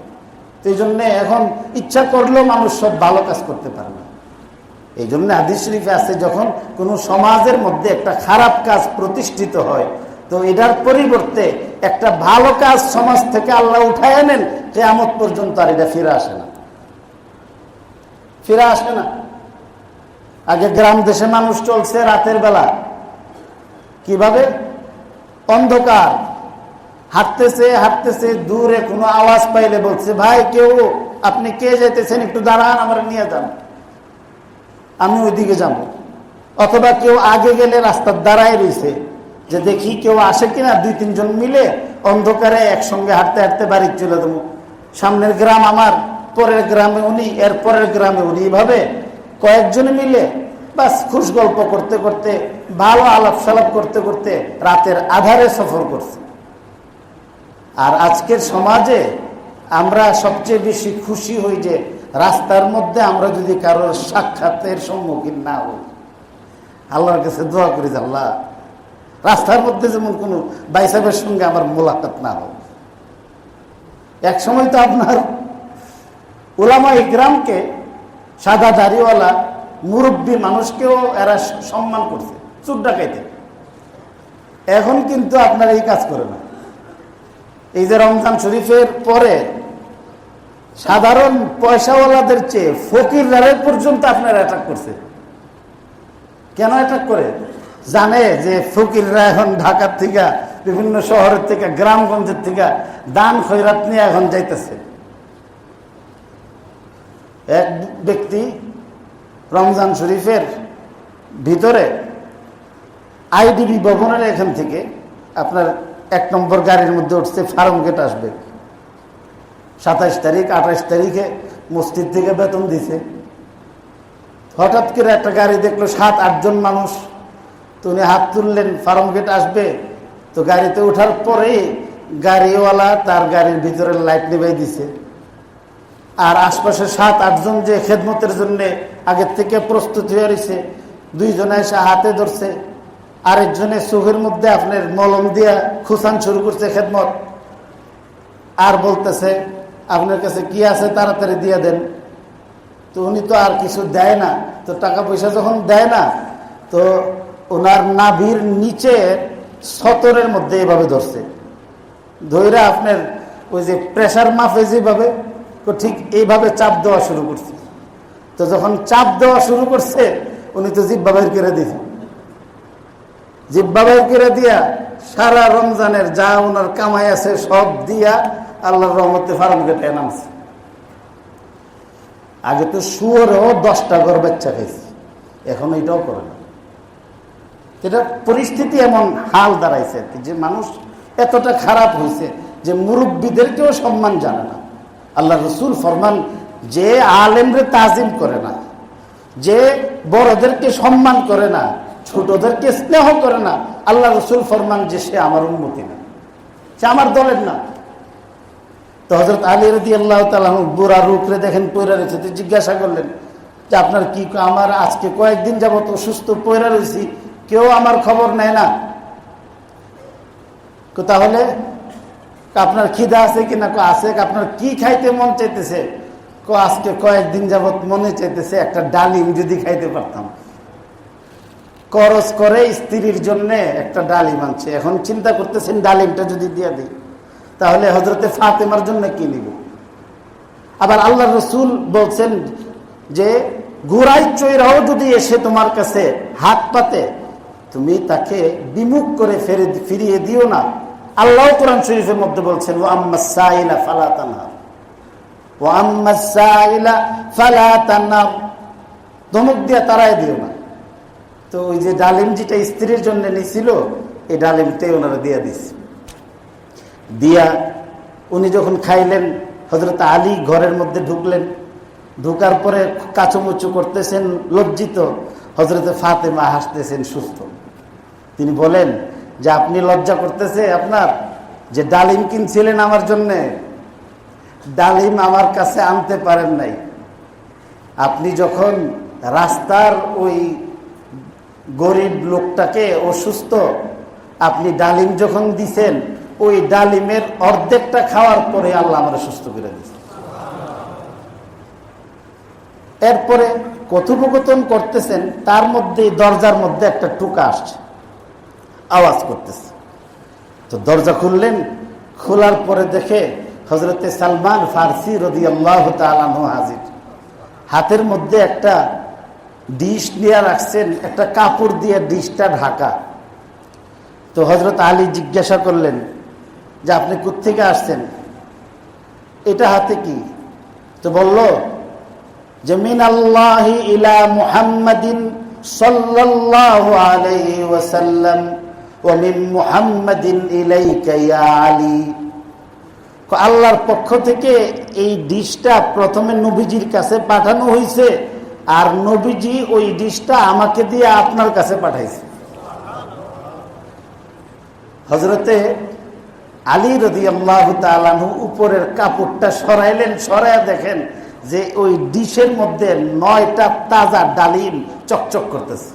এই জন্য এখন ইচ্ছা করলেও মানুষ সব ভালো কাজ করতে পারে না। এই জন্য হাদিস শরীফে আছে, যখন কোনো সমাজের মধ্যে একটা খারাপ কাজ প্রতিষ্ঠিত হয় তো এটার পরিবর্তে একটা ভালো কাজ সমাজ থেকে আল্লাহ উঠায় আনেন, কিয়ামত পর্যন্ত আর এটা ফিরে আসে না, ফিরে আসে না। আগে গ্রাম দেশে মানুষ চলছে রাতের বেলা কিভাবে, অন্ধকার, হাঁটতেছে হাঁটতেছে, দূরে কোনো আওয়াজ পাইলে বলছে, ভাই কেউ, আপনি কে যেতেছেন, একটু দাঁড়ান, আমার নিয়ে যান, আমি ওইদিকে যাব। অথবা কেউ আগে গেলে রাস্তার দাঁড়ায় রয়েছে যে দেখি কেউ আসে কিনা, দুই তিনজন মিলে অন্ধকারে একসঙ্গে হাঁটতে হাঁটতে বাড়ি চলে দেবো। সামনের গ্রাম আমার, পরের গ্রামে উনি, এর পরের গ্রামে উনি, এইভাবে কয়েকজন মিলে বাস খুশ গল্প করতে করতে, ভালো আলাপ সালাপ করতে করতে রাতের আধারে সফর করছে। আর আজকের সমাজে আমরা সবচেয়ে বেশি খুশি হই যে রাস্তার মধ্যে আমরা যদি কারোর সাক্ষাতের সম্মুখীন না হই, আল্লাহর কাছে দোয়া করি যে আল্লাহ রাস্তার মধ্যে যেমন কোনো বাইসাবের সঙ্গে আমার মোলাকাত না হয়। এক সময় তো আপনার উলামা ইকরামকে, সাদা দাড়িওয়ালা মুরব্বী মানুষকেও এরা সম্মান করছে চুর ডাকাইতে। এখন কিন্তু আপনার এই কাজ করে না। এই যে রমজান শরীফের পরে সাধারণ পয়সাওয়ালাদের চেয়ে ফকিররা পর্যন্ত আপনার অ্যাটাক করছে। কেন অ্যাটাক করে? জানে যে ফকিররা এখন ঢাকার থেকে, বিভিন্ন শহরের থেকে, গ্রামগঞ্জের থেকে দান খয়রাত নিয়ে এখন যাইতেছে। এক ব্যক্তি রমজান শরীফের ভিতরে আইডিবি ভবনের এখান থেকে আপনার 1 নম্বর গাড়ির মধ্যে উঠছে, ফার্ম গেট আসবে 27 তারিখ, 28 তারিখে মসজিদ থেকে বেতন দিছে। হঠাৎ করে একটা গাড়ি দেখলো 7-8 জন মানুষ, তো উনি হাত তুললেন, ফার্ম গেট আসবে। তো গাড়িতে ওঠার পরে গাড়িওয়ালা তার গাড়ির ভিতরে লাইট নিভাই দিছে। আর আশপাশে 7-8 জন যে খেদমতের জন্য আগের থেকে প্রস্তুত হয়ে রয়েছে, 2 জনে এসে হাতে ধরছে, আরেকজনে চোখের মধ্যে আপনার মলম দিয়া খুসান শুরু করছে খেদমত, আর বলতেছে আপনার কাছে কি আছে তাড়াতাড়ি দিয়ে দেন। তো উনি তো আর কিছু দেয় না। তো টাকা পয়সা যখন দেয় না, তো ওনার নাভির নিচে সতরের মধ্যে এইভাবে ধরছে, ধরে আপনার ওই যে প্রেশার মাপে যেভাবে, তো ঠিক এইভাবে চাপ দেওয়া শুরু করছে। তো যখন চাপ দেওয়া শুরু করছে, উনি তো জিহ্বা বের করে দিয়েছে। জিহ্বা বের করে দিয়া সারা রমজানের যা ওনার কামাই আছে সব দিয়া আল্লাহর রহমতে ফার্ম গেটে নামছে। আগে তো শুয়োরেও 10টা ঘর বাচ্চা খাইছে, এখন এটাও করে না। এটা পরিস্থিতি এমন হাল দাঁড়াইছে যে মানুষ এতটা খারাপ হয়েছে যে মুরব্বীদেরকেও সম্মান জানে না। আল্লাহ রসুল ফরমান, যে আলেমরে তাজিম করে না, যে বড়দেরকে সম্মান করে না, ছোটদেরকে স্নেহ করে না, আল্লাহ রসুল ফরমান যে সে আমার উম্মতি না, সে আমার দলের না। তো হযরত আলী রাদিয়াল্লাহু তাআলা বুড়া রূপরে দেখেন পয়রা রয়েছে, তো জিজ্ঞাসা করলেন যে আপনার কি? আমার আজকে কয়েকদিন যাবত অসুস্থ পয়রা রয়েছি, কেউ আমার খবর নেয় না। তাহলে আপনার খিদা আছে কিনা? আছে। আপনার কি খাইতে মন চাইতেছে? আজকে কয়েকদিন যাবত মনে চাইতেছে একটা ডালিম যদি খাইতে পারতাম। খরচ করে স্ত্রীর জন্য একটা ডালিম আনছে, এখন চিন্তা করতেছেন ডালিমটা যদি দিয়ে দিই তাহলে হযরতে ফাতেমার জন্য কি নিব। আবার আল্লাহ রসুল বলছেন যে ঘোড়ায় চড়াও যদি এসে তোমার কাছে হাত পাতে, তুমি তাকে বিমুখ করে ফিরিয়ে দিও না। আল্লাহ কোরআন শরীফের মধ্যে বলছেন, ওয়া আম্মাস সাইলা ফালা তানহার, ওয়া আম্মাস সাইলা ফালা তানহার, ধমক দিয়ে তাড়ায় দিও না। তো ওই যে ডালিম যেটা স্ত্রীর জন্য নিছিল, এই ডালিমটাই ওনারা দিয়ে দিচ্ছে। দিয়া উনি যখন খাইলেন, হযরত আলী ঘরের মধ্যে ঢুকলেন। ঢুকার পরে কাচুমুচু করতেছেন, লজ্জিত। হযরতে ফাতেমা হাসতেছেন, সুস্থ। তিনি বলেন যে আপনি লজ্জা করতেছে আপনার, যে ডালিম কিনছিলেন আমার জন্যে, ডালিম আমার কাছে আনতে পারেন নাই। আপনি যখন রাস্তার ওই গরিব লোকটাকে অসুস্থ, আপনি ডালিম যখন দিছেন, ওই ডালিমের অর্ধেকটা খাওয়ার পরে আল্লাহ আমরা সুস্থ করে দিয়েছে। এরপরে কথোপকথন করতেছেন, তার মধ্যে দরজার মধ্যে একটা টোকা আসছে, আওয়াজ করতেছে। তো দরজা খুললেন, খোলার পরে দেখে হযরতে সালমান ফারসি রাদিয়াল্লাহু তাআলা আনহু হাজির। হাতের মধ্যে একটা ডিশ নিয়ে রাখছেন, একটা কাপড় দিয়ে ডিশটা ঢাকা। তো হযরত আলী জিজ্ঞাসা করলেন যে আপনি কোত্থেকে আসছেন, এটা হাতে কি? তো বলল যে মিনাল্লাহি ইলা মুহাম্মাদিন সাল্লাল্লাহু আলাইহি ওয়াসাল্লাম ওয়া মিন মুহাম্মাদিন ইলাইকা ইয়া আলী। আল্লাহর পক্ষ থেকে এই ডিশটা প্রথমে নবীজির কাছে পাঠানো হয়েছে, আর নবীজি ওই ডিশটা আমাকে দিয়ে আপনার কাছে পাঠাইছে। হযরতে আলী রাদিয়াল্লাহু তাআলা আনহু উপরের কাপড়টা সরাইলেন, সরাইয়া দেখেন যে ওই ডিশের মধ্যে 9টা তাজা ডালিম চকচক করতেছে।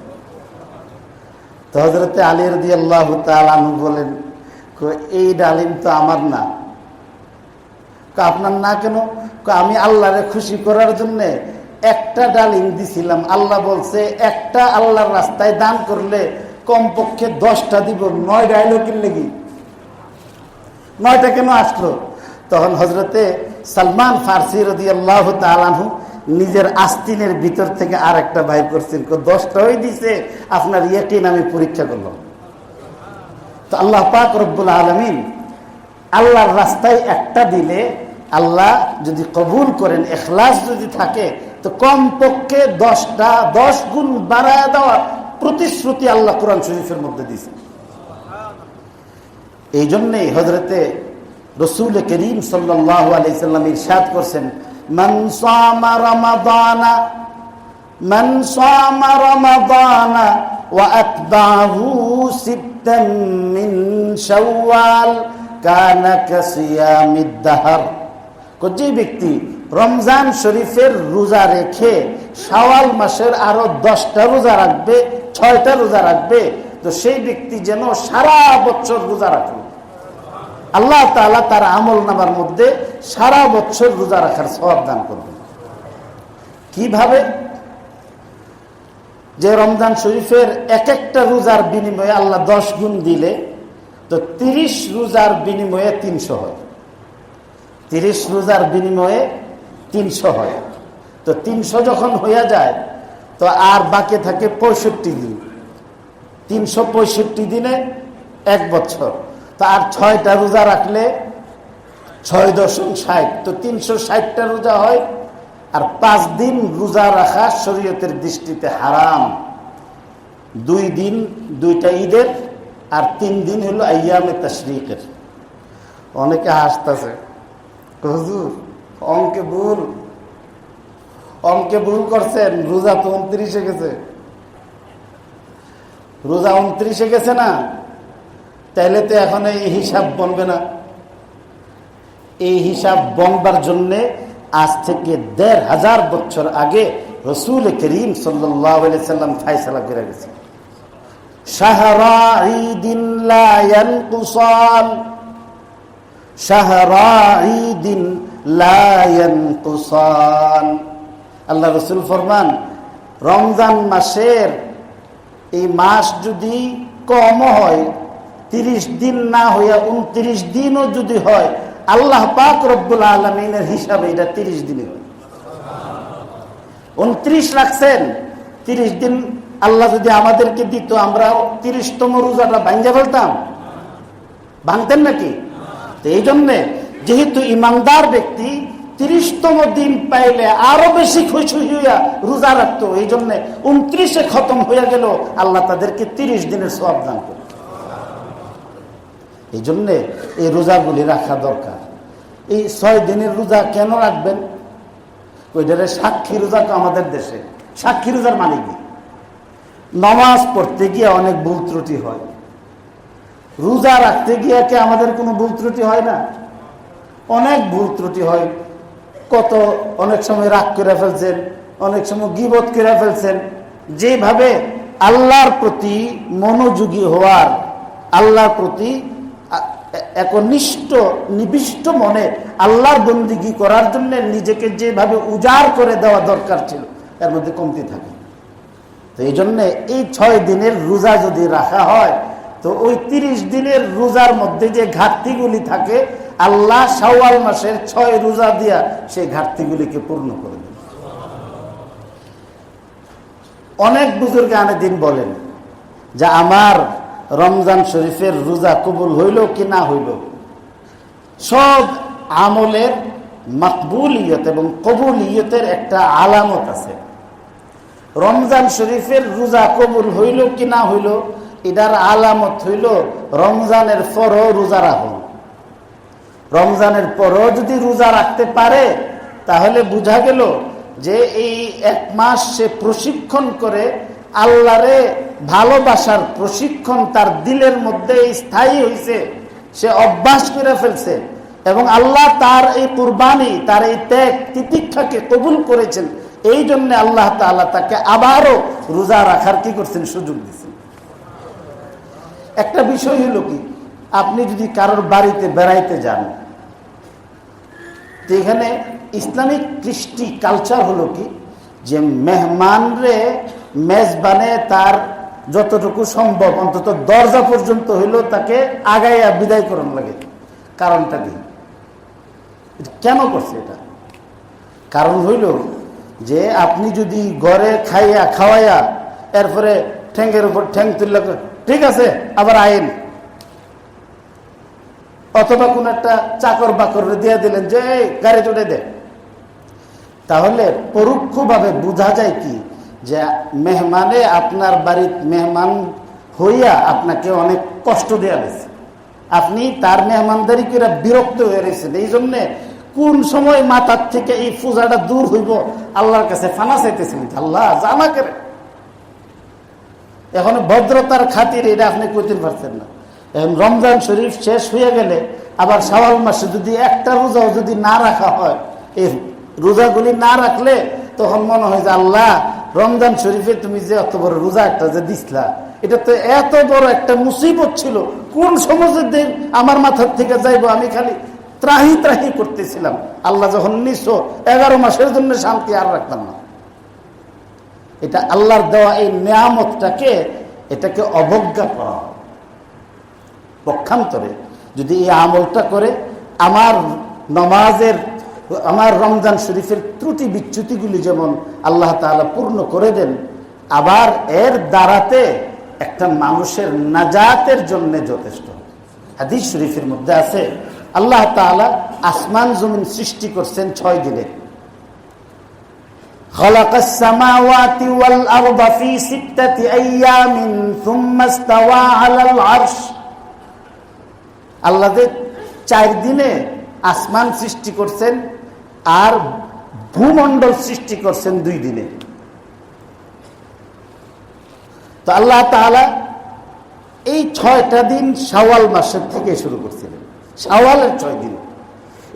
তো হযরতে আলী রাদিয়াল্লাহু তাআলা আনহু বলেন, এই ডালিম তো আমার না। আপনার না কেন? আমি আল্লাহরে খুশি করার জন্য একটা ডালিম দিছিলাম। আল্লাহ বলছে একটা আল্লাহর রাস্তায় দান করলে কমপক্ষে 10টা দিব, 9 ডাইলো কিনলে কি 9টা কেন আসলো? তখন হযরতে সালমান ফারসি রাদিয়াল্লাহু তাআলা আনহু নিজের আস্তিনের ভিতর থেকে আর একটা বাইর করছেন, 10টাই দিছে, আপনার ইয়াকিন আমি পরীক্ষা করলাম। তো আল্লাহ পাক রব্বুল আলামিন আল্লাহর রাস্তায় একটা দিলে আল্লাহ যদি কবুল করেন, ইখলাস যদি থাকে, তো কমপক্ষে 10 গুণ বাড়ায় দেওয়ার প্রতিশ্রুতি আল্লাহ কোরআন শরীফের মধ্যে দিয়েছেন। এই জন্যই হযরতে রাসূল করিম সাল্লাল্লাহু আলাইহি সাল্লাম ইরশাদ করছেন, মান সামা রমাদানা ওয়া আতবাহু সিত্তান মিন শাওয়াল কানা কাসিয়ামিদ দাহর। যে ব্যক্তি রমজান শরীফের রোজা রেখে শাওয়াল মাসের আরো 10টা রোজা রাখবে, 6টা রোজা রাখবে, তো সেই ব্যক্তি যেন সারা বছর রোজা রাখবে। আল্লাহ তাআলা তার আমল নামার মধ্যে সারা বছর রোজা রাখার সওয়াব দান করবেন। কিভাবে? যে রমজান শরীফের এক একটা রোজার বিনিময়ে আল্লাহ 10 গুণ দিলে, তো 30 রোজার বিনিময়ে 300 হয়। 30 রোজার বিনিময়ে 300 হয়। তো 300 যখন হইয়া যায়, তো আর বাকি থাকে 65 দিন। 365 দিনে 1 বছর। তো আর 6টা রোজা রাখলে 6 দশম 60, তো 360টা রোজা হয়। আর 5 দিন রোজা রাখা শরীয়তের দৃষ্টিতে হারাম। 2 দিন 2টা ঈদের, আর 3 দিন হলো আইয়ামে তাশরীকের। অনেকে হাসতেছে, হুজুর অঙ্কে ভুল করছেন, রোজা তো 29-এ গেছে, রোজা 29-এ গেছে না, তাইলে তো এখন এই হিসাব বনবে না। এই হিসাব বনবার জন্যে আজ থেকে 1500 বছর আগে রসুল করিম সাল্লাল্লাহু আলাইহি সাল্লাম ফায়সালা করে গেছে। শাহরা ঈদিন লা ইয়ানকুসান, শাহরা ঈদিন লা ইয়ানকুসান। আল্লাহ রসুল ফরমান, রমজান মাসের এই মাস যদি কম হয়, 30 দিন না হইয়া 29 দিনও যদি হয়, আল্লাহ পাক রব্বুল আলামিনের হিসাবে এটা 30 দিনে হয়। 29 রাখছেন, 30 দিন আল্লাহ যদি আমাদেরকে দিত, আমরা 30তম রোজাটা ভাঙ্গা ফেলতাম? ভাঙতেন নাকি? তো এই জন্যে যেহেতু ইমানদার ব্যক্তি 30তম দিন পাইলে আরো বেশি খুশি হইয়া রোজা রাখতো, এই জন্য 29-এ খতম হইয়া গেল, আল্লাহ তাদেরকে 30 দিনের সওয়াব দান করে। এই জন্যে এই রোজাগুলি রাখা দরকার। এই 6 দিনের রোজা কেন রাখবেন? ওইটারে সাক্ষী রোজা তো আমাদের দেশে। সাক্ষী রোজার মানে কি? নামাজ পড়তে গিয়ে অনেক ভুল ত্রুটি হয়, রোজা রাখতে গিয়ে কি আমাদের কোনো ভুল ত্রুটি হয় না? অনেক ভুল ত্রুটি হয়। অনেক সময় রাগ করে ফেলছেন, অনেক সময় গীবত করে ফেলছেন। যেভাবে আল্লাহর প্রতি মনোযোগী হওয়ার, আল্লাহর প্রতি একনিষ্ঠ নিবিষ্ট মনে আল্লাহর বন্দিগি করার জন্য নিজেকে যেভাবে উজাড় করে দেওয়া দরকার ছিল, এর মধ্যে কমতি থাকে। তো এই জন্য এই 6 দিনের রোজা যদি রাখা হয়, তো ওই 30 দিনের রোজার মধ্যে যে ঘাটতিগুলি থাকে, আল্লাহ শাওয়াল মাসের 6 রোজা দিয়া সেই ঘাটতিগুলিকে পূর্ণ করে দেন। অনেক বুজুর্গ আনে দিন বলেন যে আমার রমজান শরীফের রোজা কবুল হইল কি না হইল, সব আমলের মাকবুলিয়ত এবং কবুলিয়তের একটা আলামত আছে। রমজান শরীফের রোজা কবুল হইল কি না হইল, এটার আলামত হইল রমজানের পরও রোজা রাখুন। রমজানের পরও যদি রোজা রাখতে পারে, তাহলে বোঝা গেল যে এই 1 মাস সে প্রশিক্ষণ করে আল্লাহরে ভালোবাসার প্রশিক্ষণ তার দিলের মধ্যে স্থায়ী হয়েছে, সে অভ্যাস করে ফেলছে, এবং আল্লাহ তার এই কুরবানি, তার এই ত্যাগ তিতিক্ষাকে কবুল করেছেন। এই জন্য আল্লাহ তাআলা তাকে আবারও রোজা রাখার কি করছেন, সুযোগ দিচ্ছেন। একটা বিষয় হলো কি, আপনি যদি কারোর বাড়িতে বেড়াইতে যান, তো এখানে ইসলামিক কৃষ্টি কালচার হলো কি, যে মেহমানরে মেজবানে তার যতটুকু সম্ভব অন্তত দরজা পর্যন্ত হইলো তাকে আগাইয়া বিদায় করানো লাগে। কারণটা কি, কেন করছে এটা? কারণ হইল যে আপনি যদি ঘরে খাওয়াইয়া এরপরে ঠ্যাঙ্গের উপর ঠ্যাং তুললে, ঠিক আছে আবার আইন, অথবা কোন একটা চাকর বাকর দিয়ে দিলেন যে গাড়ি চড়ে দে, তাহলে পরোক্ষভাবে বোঝা যায় কি, যে মেহমানে আপনার বাড়ির মেহমান হইয়া আপনাকে অনেক কষ্ট দেওয়া গেছে, আপনি তার মেহমানদারি করে বিরক্ত হয়ে রয়েছেন। এই জন্যে কোন সময় মাথার থেকে এই পূজাটা দূর হইব আল্লাহর কাছে ফানা চাইতেছেন, আল্লাহ জানা করে। এখন ভদ্রতার খাতির এটা আপনি করতে পারছেন না। রমজান শরীফ শেষ হয়ে গেলে আবার শাওয়াল মাসে যদি একটা রোজাও যদি না রাখা হয়, এই রোজাগুলি না রাখলে তখন মনে হয় যে আল্লাহ রমজান শরীফে তুমি যে এত বড় রোজা একটা যে দিসলা, এটা তো এত বড় একটা মুসিবত ছিল, কোন সমাজের দিন আমার মাথার থেকে যাইব, আমি খালি ত্রাহি ত্রাহি করতেছিলাম। আল্লাহ যখন 11 মাসের জন্য শান্তি আর রাখতাম না। এটা আল্লাহর দেওয়া এই নিয়ামতটাকে, এটাকে অবজ্ঞা করা হয়। পক্ষান্তরে যদি এই আমলটা করে আমার নমাজের, আমার রমজান শরীফের ত্রুটি বিচ্যুতিগুলি যেমন আল্লাহ তাআলা পূর্ণ করে দেন, আবার এর দ্বারাতে একটা মানুষের নাজাতের জন্য যথেষ্ট। হাদিস শরীফের মধ্যে আছে, আল্লাহ তাআলা আসমান জমিন সৃষ্টি করছেন 6 দিনে। খালাকাস সামাওয়াতি ওয়াল আরদা ফি সিত্তাতি আইয়ামিন সুম্মা ইসতাওয়া আলাল আরশ। আল্লাহ 4 দিনে আসমান সৃষ্টি করছেন আর ভূমণ্ডল সৃষ্টি করছেন 2 দিনে। তো আল্লাহ তাআলা এই 6টা দিন শাওয়াল মাসের থেকে শুরু করছিলেন, শাওয়ালের 6 দিন।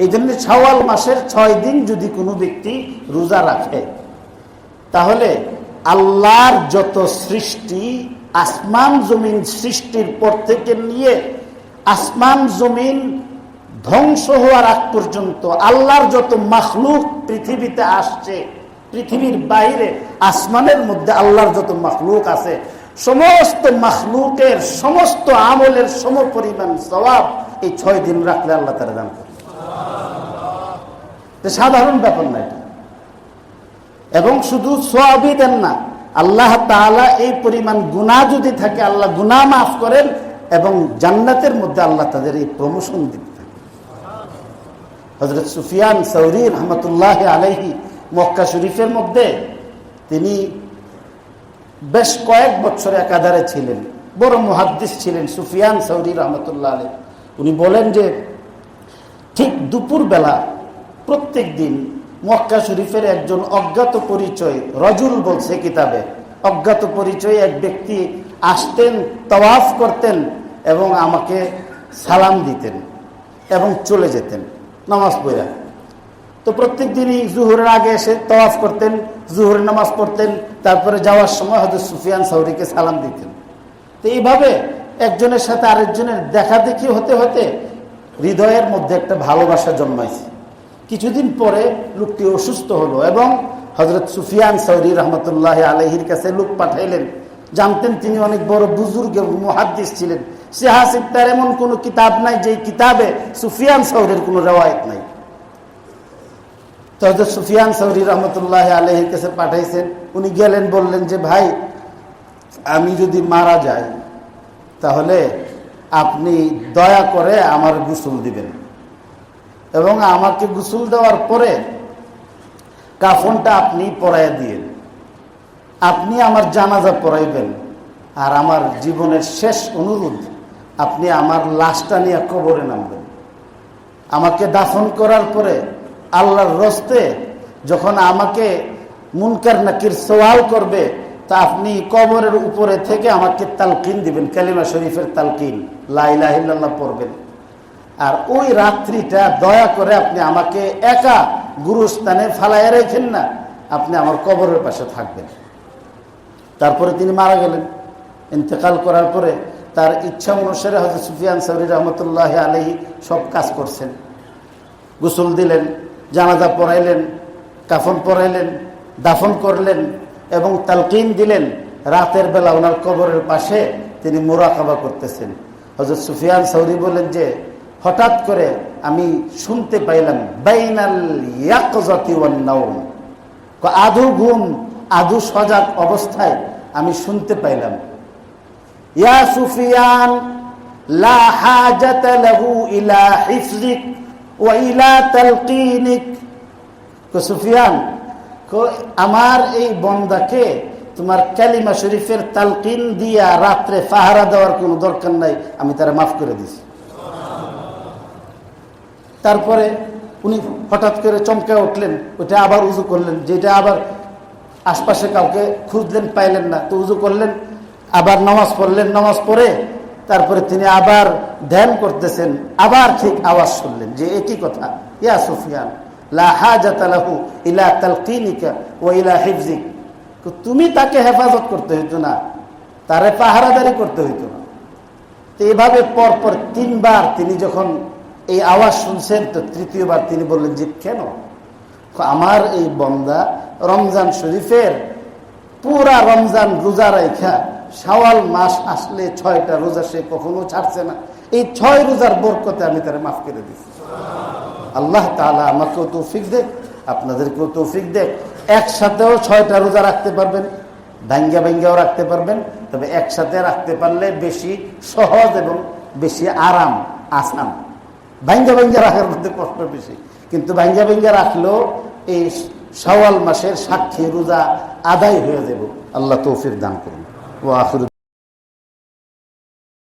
এই জন্য শাওয়াল মাসের 6 দিন যদি কোনো ব্যক্তি রোজা রাখে, তাহলে আল্লাহর যত সৃষ্টি, আসমান জমিন সৃষ্টির পর থেকে নিয়ে আসমান জমিন ধ্বংস হওয়ার আগ পর্যন্ত আল্লাহর যত মাখলুক পৃথিবীতে আসছে, পৃথিবীর বাইরে আসমানের মধ্যে আল্লাহর যত মাখলুক আছে, সমস্ত মাখলুকের সমস্ত আমলের সমপরিমাণ সওয়াব এই 6 দিন রাখলে আল্লাহ তাআলা দান করেন। সাধারণ ব্যাপার না এটা। এবং শুধু সওয়াবই দেন না, আল্লাহ তাআলা এই পরিমাণ গুনাহ যদি থাকে আল্লাহ গুনাহ মাফ করেন এবং জান্নাতের মধ্যে আল্লাহ তাদের এই প্রমোশন দিতে থাকেন। হযরত সুফিয়ান সাউরি রাহমাতুল্লাহ আলাইহি মক্কা শরীফের মধ্যে তিনি বেশ কয়েক বছর একাধারে ছিলেন, বড় মুহাদ্দিস ছিলেন সুফিয়ান সাউরি রাহমাতুল্লাহ আলাইহি। উনি বলেন যে ঠিক দুপুর বেলা প্রত্যেক দিন মক্কা শরীফের একজন অজ্ঞাত পরিচয়, রজুল বলছে কিতাবে, অজ্ঞাত পরিচয় এক ব্যক্তি আসতেন, তাওয়াফ করতেন এবং আমাকে সালাম দিতেন এবং চলে যেতেন নামাজ পড়া। তো প্রত্যেক দিনই জুহরের আগে এসে তাওয়াফ করতেন, জুহরের নামাজ পড়তেন, তারপরে যাওয়ার সময় হযরত সুফিয়ান সাউরিকে সালাম দিতেন। তো এইভাবে একজনের সাথে আরেকজনের দেখা দেখি হতে হতে হৃদয়ের মধ্যে একটা ভালোবাসা জন্মাইছে। কিছুদিন পরে লোকটি অসুস্থ হলো এবং হযরত সুফিয়ান সাউরি রহমতুল্লাহ আলাইহির কাছে লোক পাঠাইলেন। জানতেন তিনি অনেক বড় বুজুর্গ মুহাদ্দিস ছিলেন। সে হাসিব তার এমন কোনো কিতাব নাই যে কিতাবে সুফিয়ান সাউরির কোনো রিওয়ায়াত নাই। তো হযরত সুফিয়ান সাউরি রহমতুল্লাহ আলাইহির কাছে পাঠাইছেন। উনি গেলেন, বললেন যে ভাই, আমি যদি মারা যাই তাহলে আপনি দয়া করে আমার গোসল দিবেন এবং আমাকে গোসল দেওয়ার পরে কাফনটা আপনি পরাইয়া দিয়েন, আপনি আমার জানাজা পড়াইবেন, আর আমার জীবনের শেষ অনুরোধ, আপনি আমার লাশটা নিয়ে কবরে নামবেন। আমাকে দাফন করার পরে আল্লাহর রস্তে যখন আমাকে মুনকার নাকির সওয়াল করবে, তা আপনি কবরের উপরে থেকে আমাকে তালকিন দিবেন, কালিমা শরীফের তালকিন, লা ইলাহা ইল্লাল্লাহ পড়বেন। আর ওই রাত্রিটা দয়া করে আপনি আমাকে একা গুরুস্থানে ফালাইয়া রেখেন না, আপনি আমার কবরের পাশে থাকবেন। তারপরে তিনি মারা গেলেন। ইন্তেকাল করার পরে তার ইচ্ছা অনুসারে হযরত সুফিয়ান সাউরি রহমতুল্লাহ আলাইহি সব কাজ করছেন। গোসল দিলেন, জানাজা পড়াইলেন, কাফন পরাইলেন, দাফন করলেন এবং তালকিন দিলেন। রাতের বেলা ওনার কবরের পাশে তিনি মুরাকাবা করতেছেন। হযরত সুফিয়ান সাউরি বলেন যে হঠাৎ করে আমি শুনতে পাইলাম বাইনাল ইয়াকযাতি ওয়ান নাওম, আধু ঘুম আধু সজাগ অবস্থায় আমি শুনতে পাইলাম, ইয়া সুফিয়ান লা হাজাতা লাহু ইলা হিফযিক ওয়া ইলা তালকিনিক। সুফিয়ান, আমার এই বান্দাকে তোমার কালিমা শরীফের তালকিন দিয়া রাত্রে পাহারা দেওয়ার কোনো দরকার নাই, আমি তারা মাফ করে দিছি। তারপরে উনি হঠাৎ করে চমকে উঠলেন, ওইটা আবার উজু করলেন, যেটা আবার আশপাশে কাউকে খুঁজলেন, পাইলেন না, তো উজু করলেন, আবার নামাজ পড়লেন। নামাজ পড়ে তারপরে তিনি আবার ধ্যান করতেছেন, আবার ঠিক আওয়াজ শুনলেন যে একই কথা, ইয়া সুফিয়ান লা হাজাতা লাহু ইলা তালকিনিকা ওয়া ইলা হিফযিক। তুমি তাকে হেফাজত করতে হইতো না, তারে পাহারাদারি করতে হইতো না। তো এভাবে পরপর 3 বার তিনি যখন এই আওয়াজ শুনছেন, তো তৃতীয়বার তিনি বললেন যে কেন? আমার এই বান্দা রমজান শরীফের পুরা রমজান রোজা রাখা, শাওয়াল মাস আসলে 6টা রোজা সে কখনো ছাড়ছে না, এই 6 রোজার বরকতে আমি তারে মাফ করে দিচ্ছি। আল্লাহ তাআলা আমাকেও তৌফিক দেখ, আপনাদেরকেও তৌফিক দেখ। একসাথেও 6টা রোজা রাখতে পারবেন, ভাঙ্গাও রাখতে পারবেন, তবে একসাথে রাখতে পারলে বেশি সহজ এবং বেশি আরাম, আসান। ভাঙ্গা রাখার মধ্যে কষ্ট বেশি, কিন্তু ভাঙ্গা রাখলেও এই শাওয়াল মাসের সাক্ষী রোজা আদায় হয়ে যাব। আল্লাহ তৌফিক দান করুন। ওয়া আখিরু